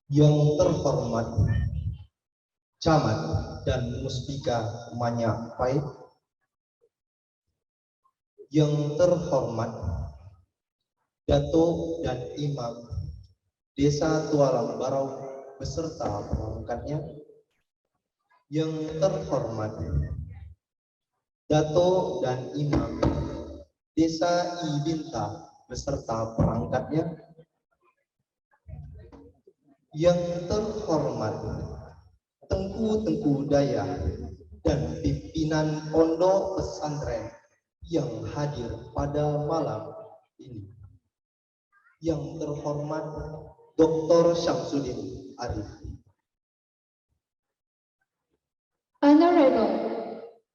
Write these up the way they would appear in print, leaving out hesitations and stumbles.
Yang terhormat Camat dan Muspika Manyapai, yang terhormat Dato dan Imam Desa Tualang Barau beserta perangkatnya, yang terhormat Dato dan Imam Desa Ibinta beserta perangkatnya, yang terhormat Tengku Daya dan pimpinan pondok pesantren yang hadir pada malam ini, yang terhormat Dr. Syamsuddin Arif. Honorable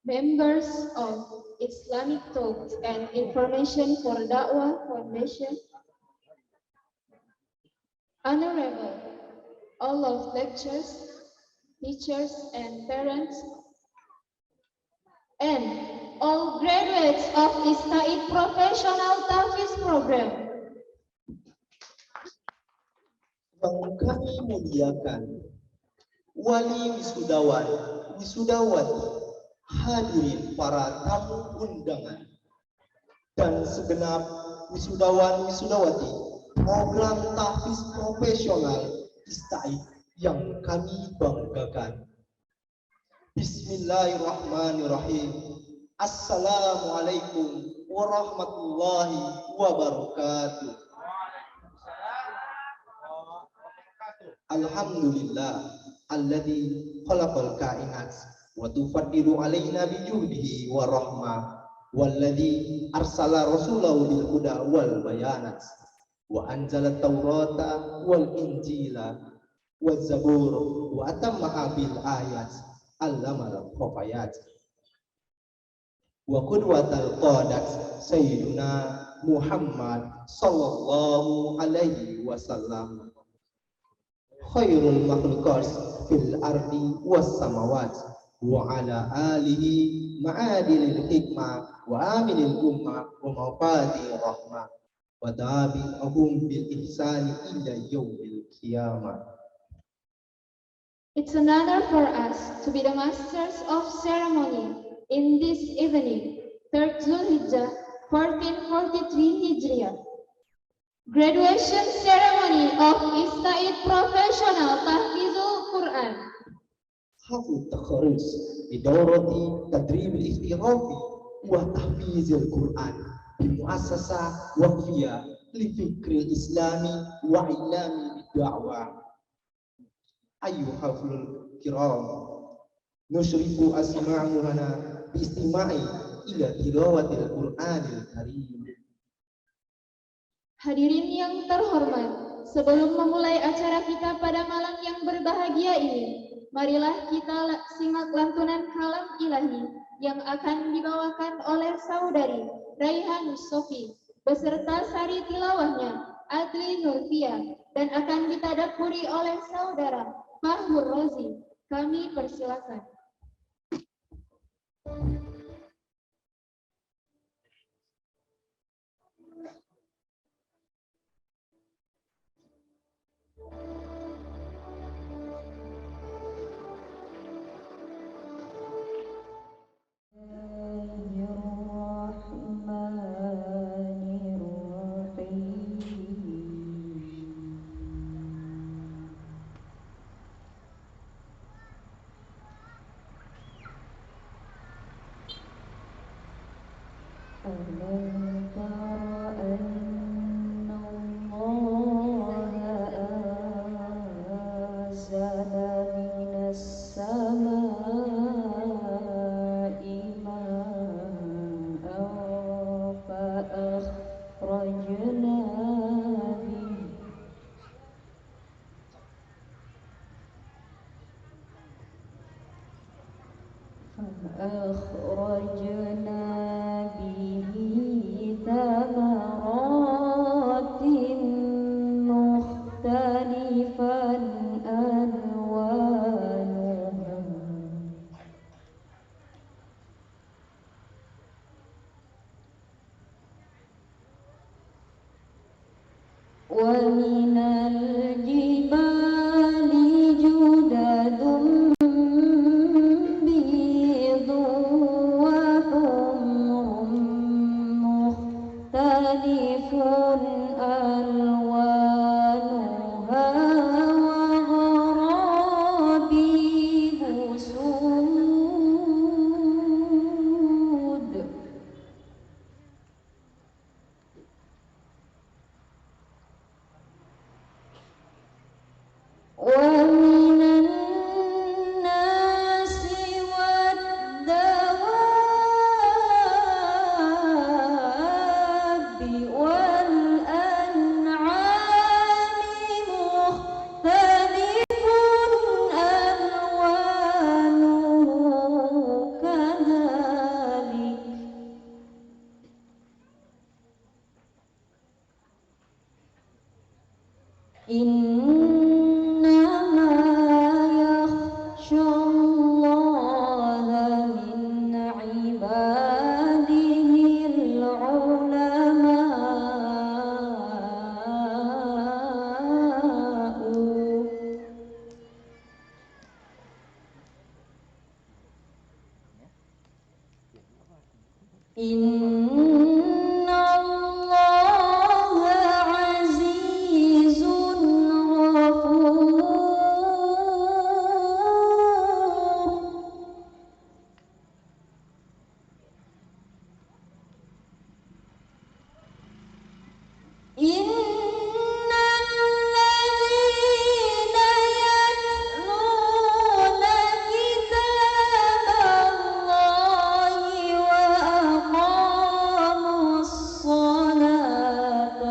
members of Islamic Talks and Information for Da'wah Foundation, Honorable all of lecturers, teachers and parents, and all graduates of Istaid Professional Tahfiz Program. Yang kami muliakan wali wisudawan, wisudawati, hadirin para tamu undangan, dan segenap wisudawan wisudawati program tahfiz profesional Istaid yang kami banggakan. Bismillahirrahmanirrahim. Assalamualaikum warahmatullahi wabarakatuh. Alhamdulillah alladzi khalaqal kainat wa tufaddilu alaina bi juhdihi wa rahmah walladzi arsala rasulahu bil huda wal bayanat wa anzala taurata wal injila waz zabur wa atammaha bil ayat allamal khafayat wa qudwatal qadat sayyiduna Muhammad sallallahu alaihi wasallam khairul makhluqat fil ardi was samawat wa ala alihi ma'adil hikmah wa aminil ummah wa mawfadi rahmah wa tabi'ahum bil ihsani ila yaumil qiyamah. It's an honor for us to be the masters of ceremony in this evening, 3rd Zulhijjah, 1443 Hijriah. Graduation ceremony of Istaid Professional Tahfizul Quran. Hafid takharij di dawrati tadrib al-ihtirafi wa tahfiz al-Quran bi muassasah waqfiyah li fikri islami wa ilami da'wah. Ayyuhal kiram, nusyrifu asma'una bi istima'i ila tilawatil Qur'anil Karim. Hadirin yang terhormat, sebelum memulai acara kita pada malam yang berbahagia ini, marilah kita simak lantunan kalam ilahi yang akan dibawakan oleh saudari Raihan Sofi beserta sari tilawahnya Adli Nurfia dan akan ditadabburi oleh saudara Fahmur Rozi. Kami persilakan. ومن الجبال جدد بيض وحمر مختلف ألوانها وغرابيب سود ومن الناس والدواب والأنعام مختلف ألوانه كذلك إنما يخشى الله من عباده العلماء إن الله عزيز غفور إن الذين يتلون كتاب الله وأقاموا الصلاة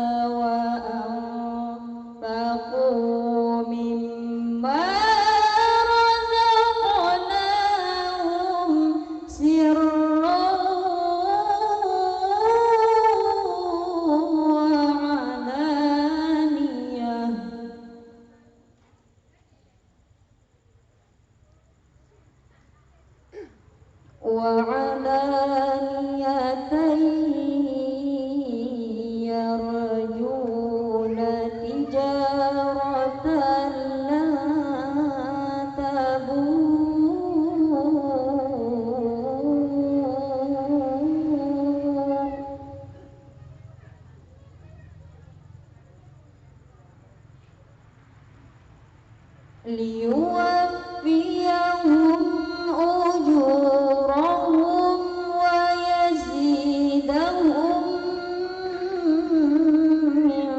وأنفقوا مما رزقناهم سرا وعلانية يرجون تجارة لن تبور ليوفيهم أجورهم ويزيدهم من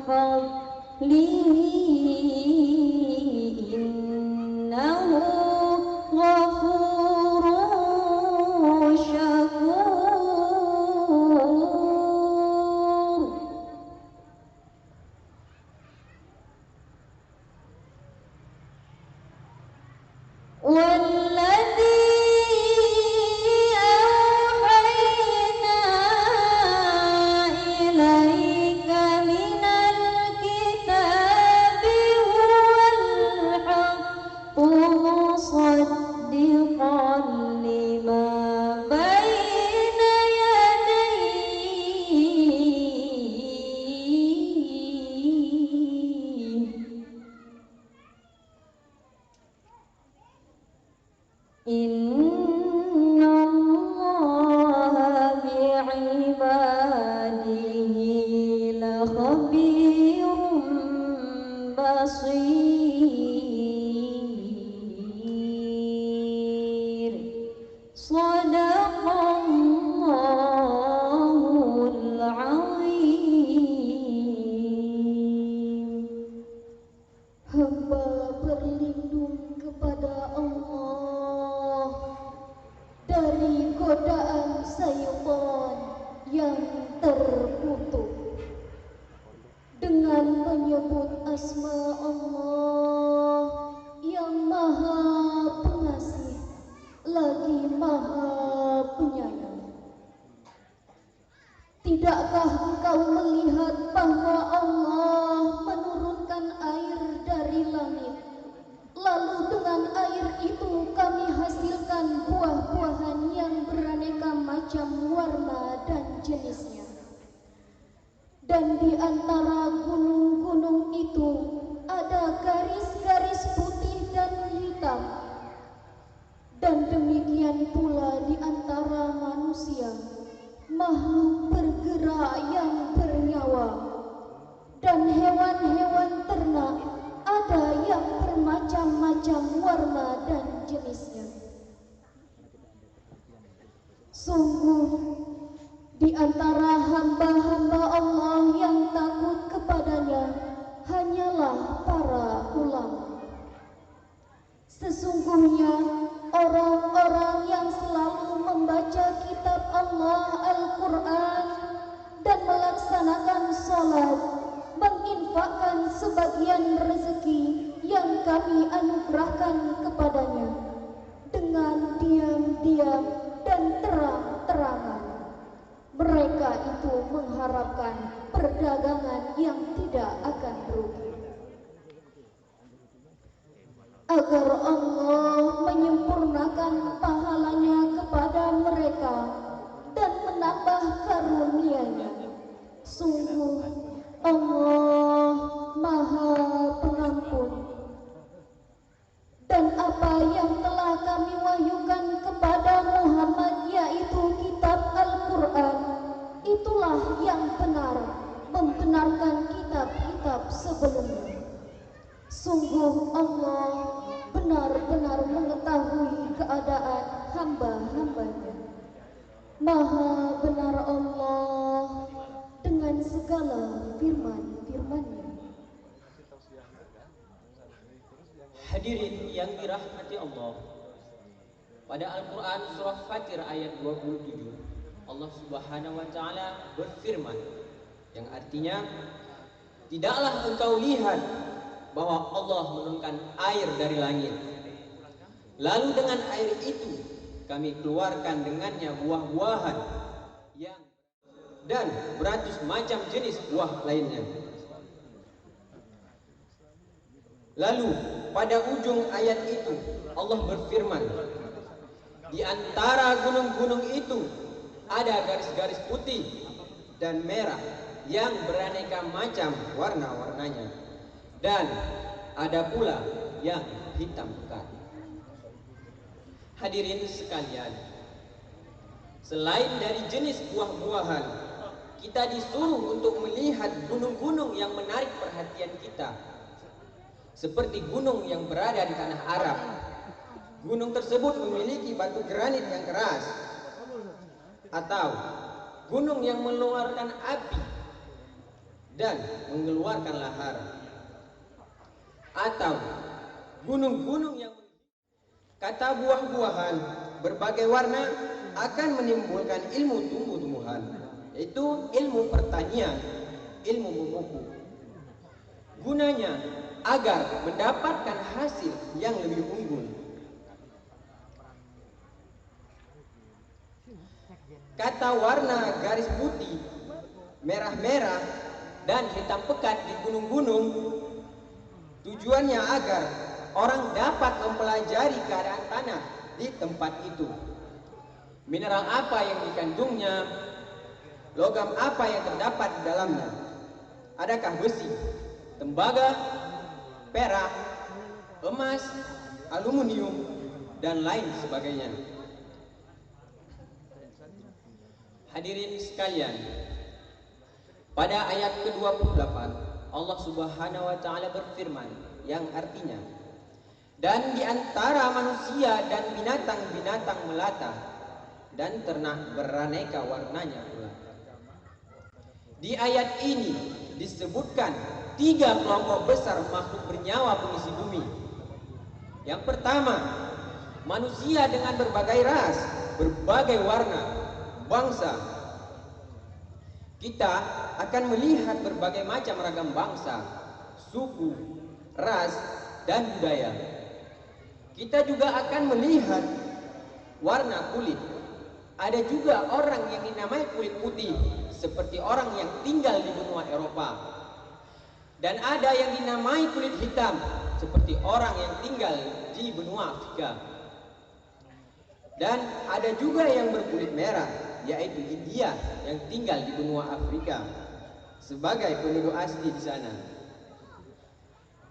فضله إنه غفور شكور والذي أوحينا إليك من الكتاب هو الحق مصدقا لما بين يديه إن الله بعباده لخبير بصير صدق الله العظيم. Hamba berlindung kepada Allah dari godaan syaitan yang terkutuk dengan menyebut asma Allah yang maha pengasih lagi maha penyayang. Tidakkah engkau melihat bahwa Allah menurunkan air dari langit, lalu dengan air itu kami hasilkan buah-buahan yang beraneka macam warna dan jenisnya. Dan di antara demikian pula di antara manusia, makhluk bergerak yang bernyawa, dan hewan-hewan ternak ada yang bermacam-macam warna dan jenisnya. Sungguh, di antara hamba-hamba Allah yang takut kepadanya hanyalah para ulama. Sesungguhnya orang-orang yang selalu membaca kitab Allah Al-Quran dan melaksanakan sholat, menginfakkan sebagian rezeki yang kami anugerahkan kepadanya dengan diam-diam dan terang-terangan. Mereka itu mengharapkan perdagangan yang tidak akan rugi, agar Allah menyempurnakan pahalanya kepada mereka dan menambah karunia-Nya. Sungguh Allah Maha Pengampun. Dan apa yang telah kami wahyukan kepada Muhammad, yaitu kitab Al-Quran, itulah yang benar, membenarkan kitab-kitab sebelumnya. Sungguh Allah benar-benar mengetahui keadaan hamba-hambanya. Maha benar Allah dengan segala firman-firman-Nya. Hadirin yang dirahmati Allah, pada Al-Quran surah Fatir ayat 27, Allah Subhanahu wa Ta'ala berfirman, yang artinya, tidaklah engkau lihat bahwa Allah menurunkan air dari langit, lalu dengan air itu kami keluarkan dengannya buah-buahan dan beratus macam jenis buah lainnya. Lalu pada ujung ayat itu Allah berfirman, di antara gunung-gunung itu ada garis-garis putih dan merah yang beraneka macam warna-warnanya, dan ada pula yang hitam pekat. Hadirin sekalian, selain dari jenis buah-buahan, kita disuruh untuk melihat gunung-gunung yang menarik perhatian kita, seperti gunung yang berada di tanah Arab. Gunung tersebut memiliki batu granit yang keras, atau gunung yang mengeluarkan api dan mengeluarkan lahar, atau gunung-gunung yang kata buah-buahan berbagai warna akan menimbulkan ilmu tumbuh-tumbuhan, yaitu ilmu pertanian, ilmu memupuk. Gunanya agar mendapatkan hasil yang lebih unggul. Kata warna garis putih, merah-merah, dan hitam pekat di gunung-gunung tujuannya agar orang dapat mempelajari keadaan tanah di tempat itu. Mineral apa yang dikandungnya, logam apa yang terdapat di dalamnya, adakah besi, tembaga, perak, emas, aluminium, dan lain sebagainya. Hadirin sekalian, pada ayat ke-28 Allah Subhanahu wa Ta'ala berfirman, yang artinya, dan di antara manusia dan binatang-binatang melata dan ternak beraneka warnanya pula. Di ayat ini disebutkan 3 kelompok besar makhluk bernyawa pengisi bumi. Yang pertama, manusia dengan berbagai ras, berbagai warna, bangsa. Kita akan melihat berbagai macam ragam bangsa, suku, ras, dan budaya. Kita juga akan melihat warna kulit. Ada juga orang yang dinamai kulit putih, seperti orang yang tinggal di benua Eropa. Dan ada yang dinamai kulit hitam, seperti orang yang tinggal di benua Afrika. Dan ada juga yang berkulit merah, yaitu India yang tinggal di benua Afrika sebagai penduduk asli di sana.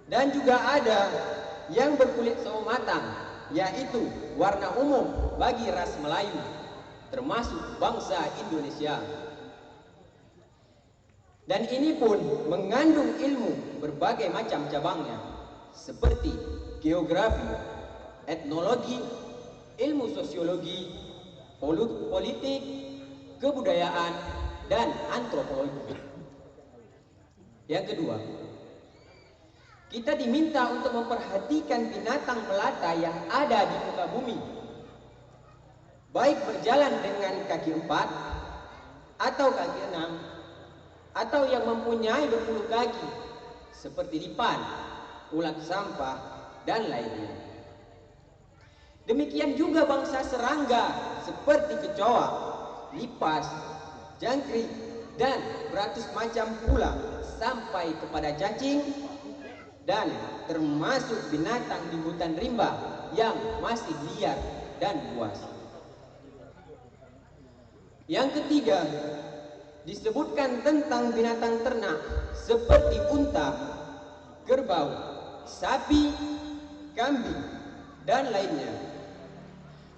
Dan juga ada yang berkulit sawo matang, yaitu warna umum bagi ras Melayu, termasuk bangsa Indonesia. Dan ini pun mengandung ilmu berbagai macam cabangnya, seperti geografi, etnologi, ilmu sosiologi, politik, kebudayaan, dan antropologi. Yang kedua, kita diminta untuk memperhatikan binatang melata yang ada di muka bumi, baik berjalan dengan kaki 4 atau kaki 6, atau yang mempunyai 20 kaki seperti lipan, ulat sampah, dan lainnya. Demikian juga bangsa serangga seperti kecoa, lipas, jangkrik, dan beratus macam pula sampai kepada cacing, dan termasuk binatang di hutan rimba yang masih liar dan buas. Yang ketiga, disebutkan tentang binatang ternak seperti unta, kerbau, sapi, kambing, dan lainnya.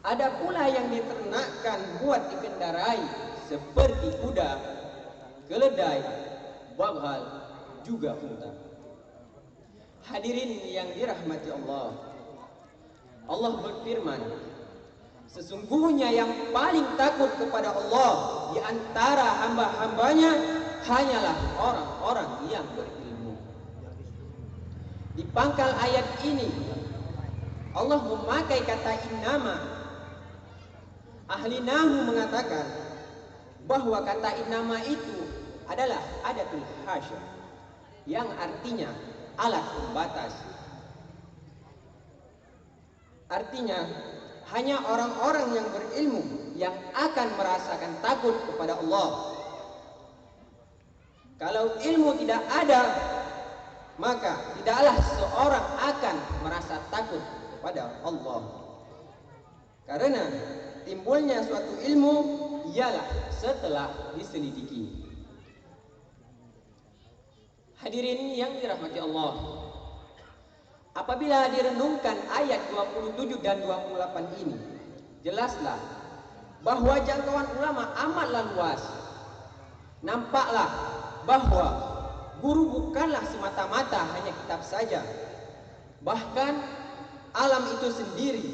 Ada pula yang diternakkan buat dikendarai seperti kuda, keledai, baghal, juga unta. Hadirin yang dirahmati Allah, Allah berfirman, sesungguhnya yang paling takut kepada Allah di antara hamba-hambanya hanyalah orang-orang yang berilmu. Di pangkal ayat ini Allah memakai kata innama. Ahli nahwu mengatakan bahwa kata innama itu adalah adatul hasya, yang artinya alat pembatas. Artinya hanya orang-orang yang berilmu yang akan merasakan takut kepada Allah. Kalau ilmu tidak ada, maka tidaklah seorang akan merasa takut kepada Allah. Karena timbulnya suatu ilmu ialah setelah diselidiki. Hadirin yang dirahmati Allah, apabila direnungkan ayat 27 dan 28 ini, jelaslah bahwa jangkauan ulama amatlah luas. Nampaklah bahwa guru bukanlah semata-mata hanya kitab saja. Bahkan alam itu sendiri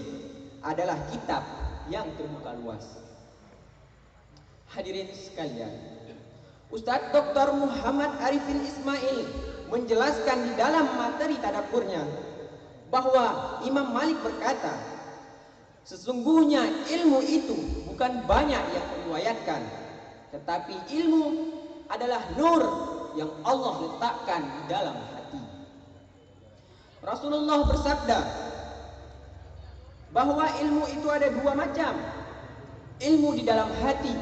adalah kitab yang terbuka luas. Hadirin sekalian, Ustadz Dr. Muhammad Arifin Ismail menjelaskan di dalam materi tadabburnya bahwa Imam Malik berkata, sesungguhnya ilmu itu bukan banyak yang meriwayatkan, tetapi ilmu adalah nur yang Allah letakkan di dalam hati. Rasulullah bersabda bahwa ilmu itu ada dua macam. Ilmu di dalam hati,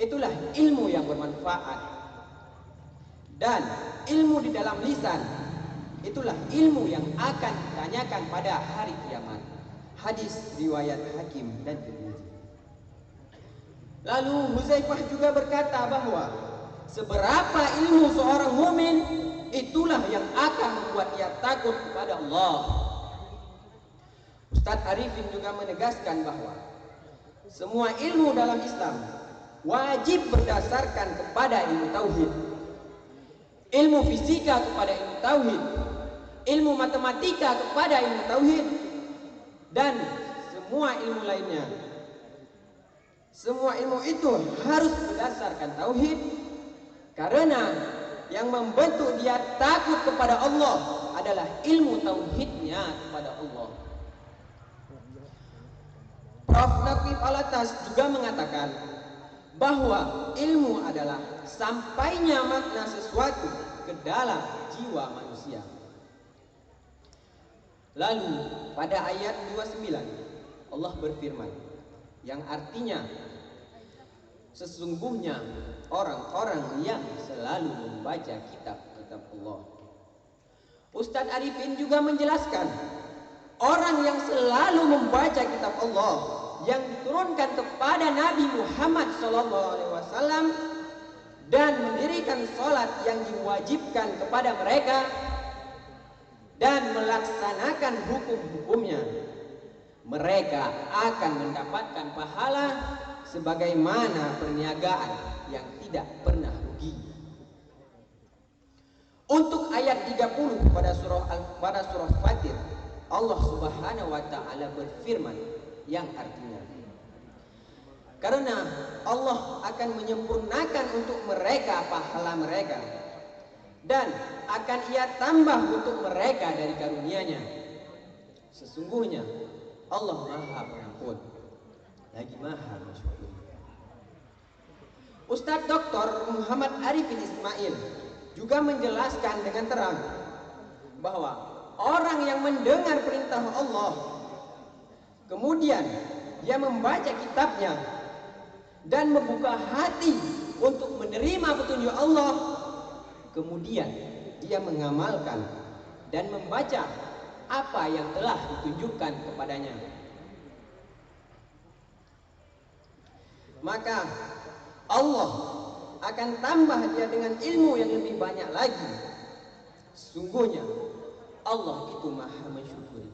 itulah ilmu yang bermanfaat. Dan ilmu di dalam lisan, itulah ilmu yang akan ditanyakan pada hari kiamat. Hadis riwayat Hakim dan Tirmidzi. Lalu Huzaifah juga berkata bahwa seberapa ilmu seorang mukmin, itulah yang akan membuat ia takut kepada Allah. Ustadz Arifin juga menegaskan bahwa semua ilmu dalam Islam wajib berdasarkan kepada ilmu tauhid. Ilmu fisika kepada ilmu tauhid, ilmu matematika kepada ilmu tauhid, dan semua ilmu lainnya. Semua ilmu itu harus berdasarkan tauhid, karena yang membentuk dia takut kepada Allah adalah ilmu tauhidnya kepada Allah. Prof. Naqib Alatas juga mengatakan bahwa ilmu adalah sampainya makna sesuatu ke dalam jiwa manusia. Lalu pada ayat 29 Allah berfirman, yang artinya sesungguhnya orang-orang yang selalu membaca kitab-kitab Allah. Ustadz Arifin juga menjelaskan, orang yang selalu membaca kitab Allah yang diturunkan kepada Nabi Muhammad SAW dan mendirikan sholat yang diwajibkan kepada mereka dan melaksanakan hukum-hukumnya, mereka akan mendapatkan pahala sebagaimana perniagaan yang tidak pernah rugi. Untuk ayat 30 pada surah Fatir, Allah Subhanahu wa taala berfirman yang artinya, karena Allah akan menyempurnakan untuk mereka pahala mereka dan akan Ia tambah untuk mereka dari karunia-Nya. Sesungguhnya Allah Maha Pengampun lagi Maha Mensyukuri. Ustadz Dr. Muhammad Arifin Ismail juga menjelaskan dengan terang bahwa orang yang mendengar perintah Allah, kemudian dia membaca kitabnya dan membuka hati untuk menerima petunjuk Allah, kemudian dia mengamalkan dan membaca apa yang telah ditunjukkan kepadanya, maka Allah akan tambah dia dengan ilmu yang lebih banyak lagi. Sungguhnya Allah itu Maha Mensyukuri.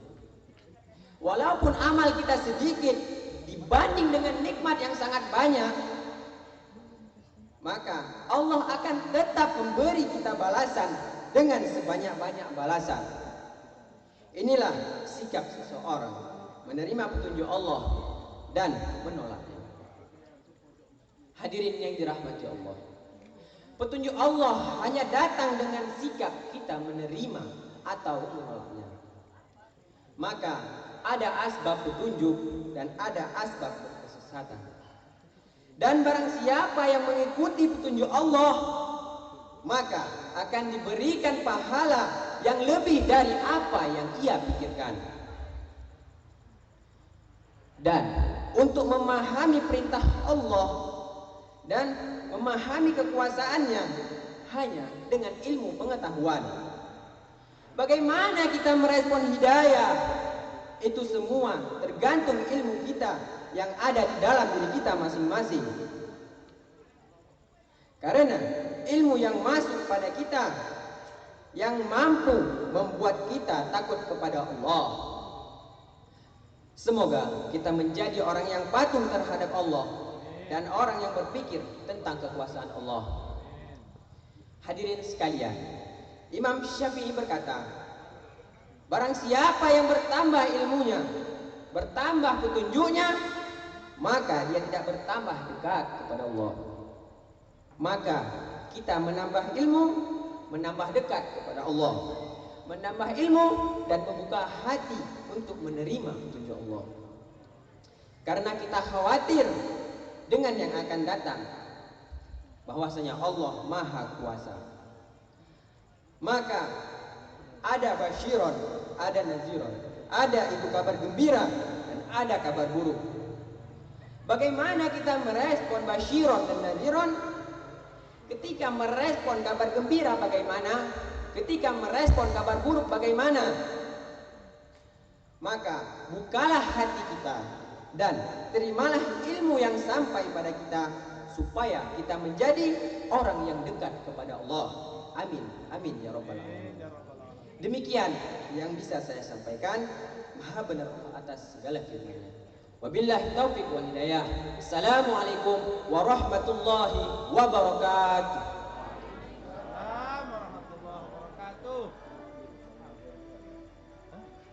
Walaupun amal kita sedikit dibanding dengan nikmat yang sangat banyak, maka Allah akan tetap memberi kita balasan dengan sebanyak-banyak balasan. Inilah sikap seseorang menerima petunjuk Allah dan menolaknya. Hadirin yang dirahmati Allah, petunjuk Allah hanya datang dengan sikap kita menerima atau menolaknya. Maka ada asbab petunjuk dan ada asbab kesesatan. Dan barang siapa yang mengikuti petunjuk Allah, maka akan diberikan pahala yang lebih dari apa yang ia pikirkan. Dan untuk memahami perintah Allah dan memahami kekuasaannya hanya dengan ilmu pengetahuan. Bagaimana kita merespon hidayah, itu semua tergantung ilmu kita yang ada di dalam diri kita masing-masing. Karena ilmu yang masuk pada kita yang mampu membuat kita takut kepada Allah. Semoga kita menjadi orang yang patuh terhadap Allah dan orang yang berpikir tentang kekuasaan Allah. Hadirin sekalian, Imam Syafi'i berkata, barang siapa yang bertambah ilmunya, bertambah petunjuknya, maka dia tidak bertambah dekat kepada Allah. Maka kita menambah ilmu, menambah dekat kepada Allah, menambah ilmu dan membuka hati untuk menerima petunjuk Allah. Karena kita khawatir dengan yang akan datang, bahwasanya Allah Maha Kuasa. Maka ada basyiron, ada naziron, ada itu kabar gembira dan ada kabar buruk. Bagaimana kita merespon basyiron dan naziron? Ketika merespon kabar gembira bagaimana? Ketika merespon kabar buruk bagaimana? Maka bukalah hati kita dan terimalah ilmu yang sampai pada kita supaya kita menjadi orang yang dekat kepada Allah. Amin, amin ya rabbal alamin. Demikian yang bisa saya sampaikan. Maha benar atas segala firman-Nya. Wabillahi taufiq wal hidayah. Assalamualaikum warahmatullahi wabarakatuh.